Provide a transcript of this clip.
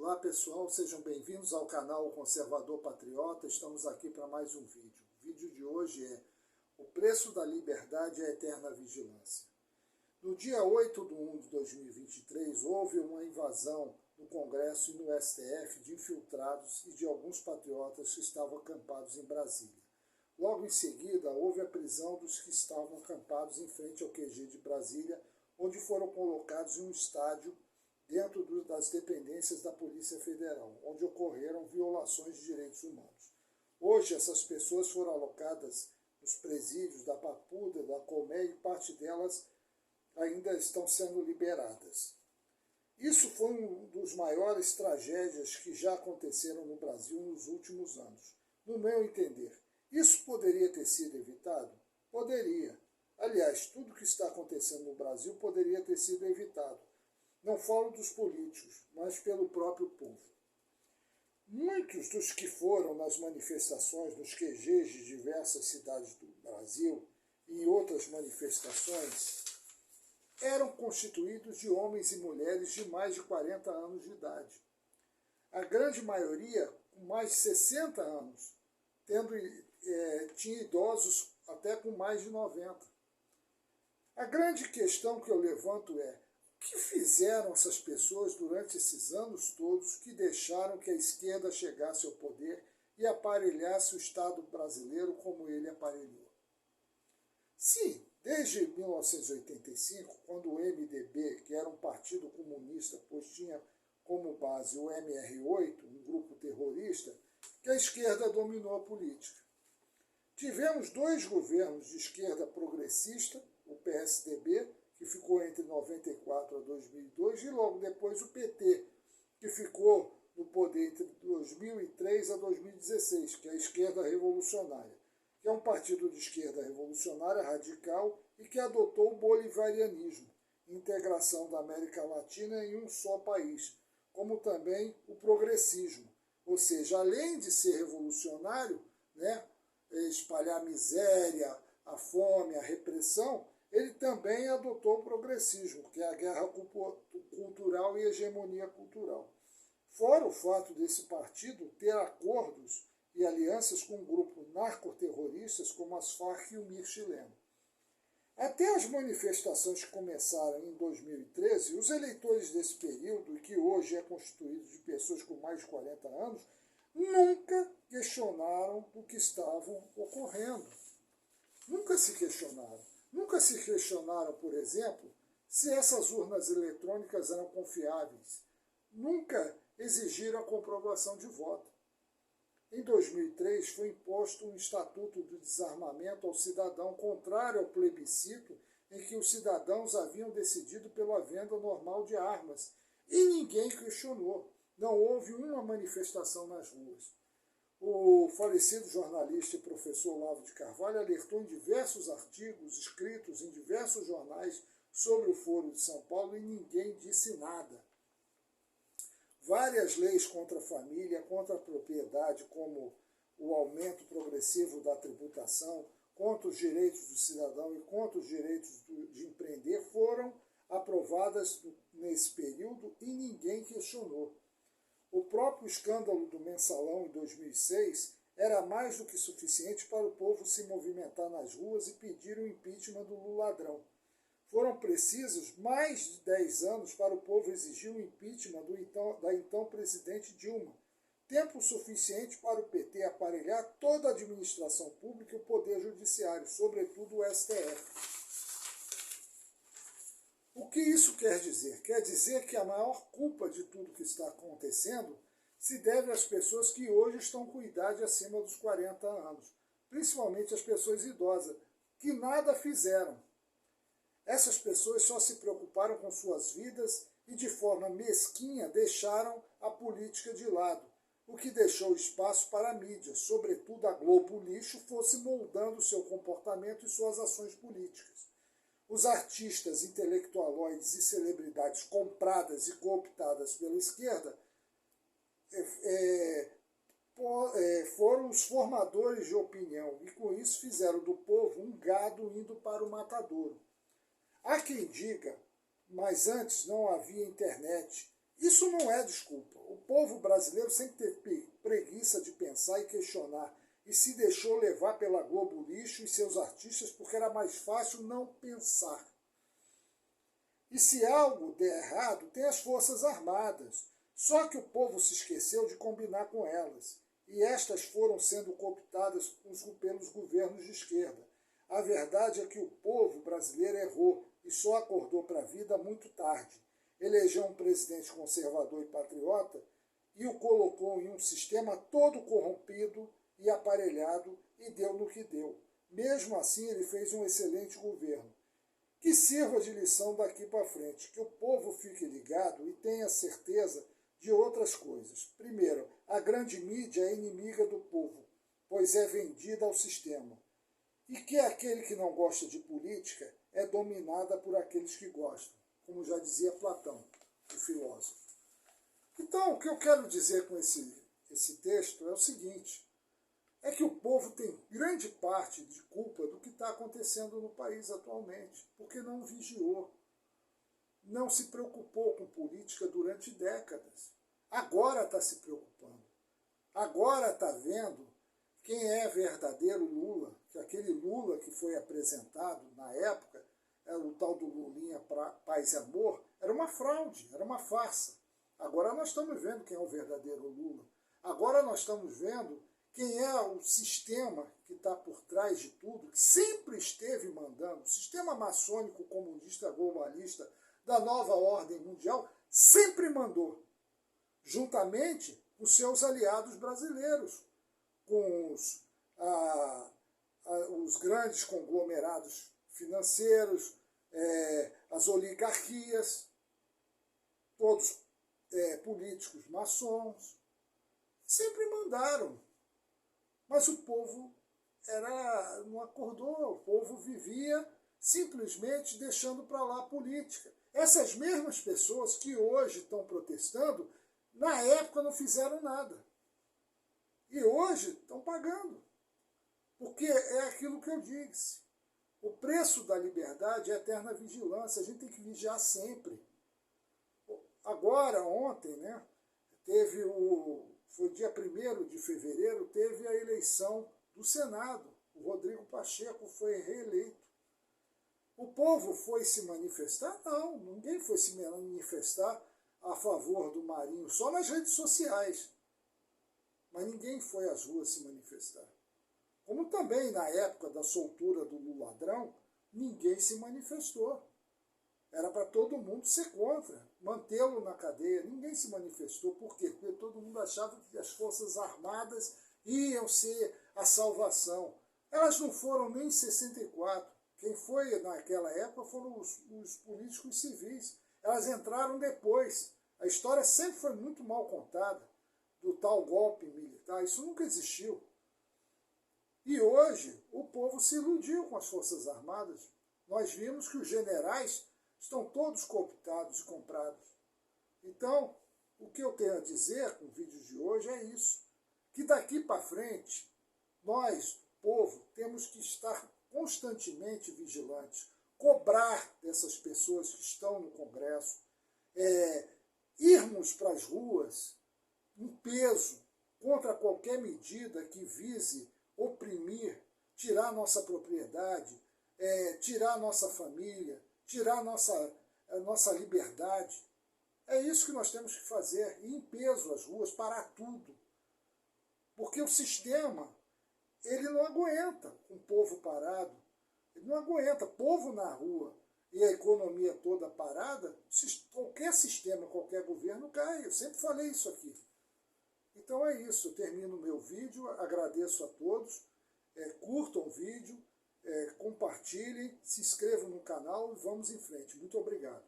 Olá pessoal, sejam bem-vindos ao canal Conservador Patriota. Estamos aqui para mais um vídeo. O vídeo de hoje é o preço da liberdade e a eterna vigilância. No dia 8 de 1 de 2023, houve uma invasão no Congresso e no STF de infiltrados e de alguns patriotas que estavam acampados em Brasília. Logo em seguida, houve a prisão dos que estavam acampados em frente ao QG de Brasília, onde foram colocados em um estádio dentro das dependências da Polícia Federal, onde ocorreram violações de direitos humanos. Hoje, essas pessoas foram alocadas nos presídios da Papuda, da Colmeia, e parte delas ainda estão sendo liberadas. Isso foi uma das maiores tragédias que já aconteceram no Brasil nos últimos anos. No meu entender, isso poderia ter sido evitado? Poderia. Aliás, tudo que está acontecendo no Brasil poderia ter sido evitado. Não falo dos políticos, mas pelo próprio povo. Muitos dos que foram nas manifestações nos QGs de diversas cidades do Brasil e em outras manifestações eram constituídos de homens e mulheres de mais de 40 anos de idade. A grande maioria com mais de 60 anos, tinha idosos até com mais de 90. A grande questão que eu levanto é: o que fizeram essas pessoas durante esses anos todos que deixaram que a esquerda chegasse ao poder e aparelhasse o Estado brasileiro como ele aparelhou? Sim, desde 1985, quando o MDB, que era um partido comunista, pois tinha como base o MR8, um grupo terrorista, que a esquerda dominou a política. Tivemos dois governos de esquerda progressista, o PSDB, que ficou entre 94 a 2002, e logo depois o PT, que ficou no poder entre 2003 a 2016, que é a esquerda revolucionária, que é um partido de esquerda revolucionária radical e que adotou o bolivarianismo, integração da América Latina em um só país, como também o progressismo, ou seja, além de ser revolucionário, espalhar a miséria, a fome, a repressão, ele também adotou o progressismo, que é a guerra cultural e hegemonia cultural. Fora o fato desse partido ter acordos e alianças com grupos narcoterroristas como as Farc e o MIR chileno. Até as manifestações que começaram em 2013, os eleitores desse período, e que hoje é constituído de pessoas com mais de 40 anos, nunca questionaram o que estavam ocorrendo. Nunca se questionaram. Nunca se questionaram, por exemplo, se essas urnas eletrônicas eram confiáveis. Nunca exigiram a comprovação de voto. Em 2003, foi imposto um Estatuto do Desarmamento ao cidadão contrário ao plebiscito em que os cidadãos haviam decidido pela venda normal de armas. E ninguém questionou. Não houve uma manifestação nas ruas. O falecido jornalista e professor Olavo de Carvalho alertou em diversos artigos escritos em diversos jornais sobre o Foro de São Paulo e ninguém disse nada. Várias leis contra a família, contra a propriedade, como o aumento progressivo da tributação, contra os direitos do cidadão e contra os direitos de empreender, foram aprovadas nesse período e ninguém questionou. O próprio escândalo do Mensalão em 2006 era mais do que suficiente para o povo se movimentar nas ruas e pedir o impeachment do Luladrão. Foram precisos mais de 10 anos para o povo exigir o impeachment da então presidente Dilma, tempo suficiente para o PT aparelhar toda a administração pública e o poder judiciário, sobretudo o STF. O que isso quer dizer? Quer dizer que a maior culpa de tudo que está acontecendo se deve às pessoas que hoje estão com idade acima dos 40 anos, principalmente as pessoas idosas, que nada fizeram. Essas pessoas só se preocuparam com suas vidas e de forma mesquinha deixaram a política de lado, o que deixou espaço para a mídia, sobretudo a Globo Lixo, fosse moldando seu comportamento e suas ações políticas. Os artistas, intelectualoides e celebridades compradas e cooptadas pela esquerda foram os formadores de opinião e com isso fizeram do povo um gado indo para o matadouro. Há quem diga, mas antes não havia internet. Isso não é desculpa. O povo brasileiro sempre teve preguiça de pensar e questionar, e se deixou levar pela Globo Lixo e seus artistas porque era mais fácil não pensar. E se algo der errado, tem as Forças Armadas. Só que o povo se esqueceu de combinar com elas, e estas foram sendo cooptadas pelos governos de esquerda. A verdade é que o povo brasileiro errou e só acordou para a vida muito tarde. Elegeu um presidente conservador e patriota e o colocou em um sistema todo corrompido e aparelhado e deu no que deu. Mesmo assim, ele fez um excelente governo. Que sirva de lição daqui para frente, que o povo fique ligado e tenha certeza de outras coisas. Primeiro, a grande mídia é inimiga do povo, pois é vendida ao sistema. E que aquele que não gosta de política é dominada por aqueles que gostam, como já dizia Platão, o filósofo. Então, o que eu quero dizer com esse texto é o seguinte, é que o povo tem grande parte de culpa do que está acontecendo no país atualmente, porque não vigiou, não se preocupou com política durante décadas. Agora está se preocupando. Agora está vendo quem é verdadeiro Lula, que aquele Lula que foi apresentado na época, o tal do Lulinha Paz e Amor, era uma fraude, era uma farsa. Agora nós estamos vendo quem é o verdadeiro Lula. Agora nós estamos vendo quem é o sistema que está por trás de tudo, que sempre esteve mandando, o sistema maçônico, comunista, globalista, da nova ordem mundial, sempre mandou, juntamente com seus aliados brasileiros, com os grandes conglomerados financeiros, as oligarquias, todos políticos maçons, sempre mandaram. Mas o povo não acordou, o povo vivia simplesmente deixando para lá a política. Essas mesmas pessoas que hoje estão protestando, na época não fizeram nada. E hoje estão pagando. Porque é aquilo que eu disse. O preço da liberdade é eterna vigilância, a gente tem que vigiar sempre. Agora, ontem, né, foi dia 1º de fevereiro, teve a eleição do Senado. O Rodrigo Pacheco foi reeleito. O povo foi se manifestar? Não, ninguém foi se manifestar a favor do Marinho, só nas redes sociais. Mas ninguém foi às ruas se manifestar. Como também na época da soltura do Lula ladrão, ninguém se manifestou. Era para todo mundo ser contra, mantê-lo na cadeia. Ninguém se manifestou. Por quê? Porque todo mundo achava que as Forças Armadas iam ser a salvação. Elas não foram nem em 64. Quem foi naquela época foram os políticos civis. Elas entraram depois. A história sempre foi muito mal contada, do tal golpe militar. Isso nunca existiu. E hoje o povo se iludiu com as Forças Armadas. Nós vimos que os generais estão todos cooptados e comprados. Então, o que eu tenho a dizer com o vídeo de hoje é isso. Que daqui para frente, nós, povo, temos que estar constantemente vigilantes, cobrar dessas pessoas que estão no Congresso, irmos para as ruas em peso contra qualquer medida que vise oprimir, tirar nossa propriedade, tirar nossa família, tirar a nossa liberdade. É isso que nós temos que fazer, ir em peso às ruas, parar tudo. Porque o sistema, ele não aguenta com o povo parado, ele não aguenta, povo na rua e a economia toda parada, qualquer sistema, qualquer governo cai. Eu sempre falei isso aqui. Então é isso, eu termino o meu vídeo, agradeço a todos, curtam o vídeo, compartilhem, se inscrevam no canal e vamos em frente. Muito obrigado.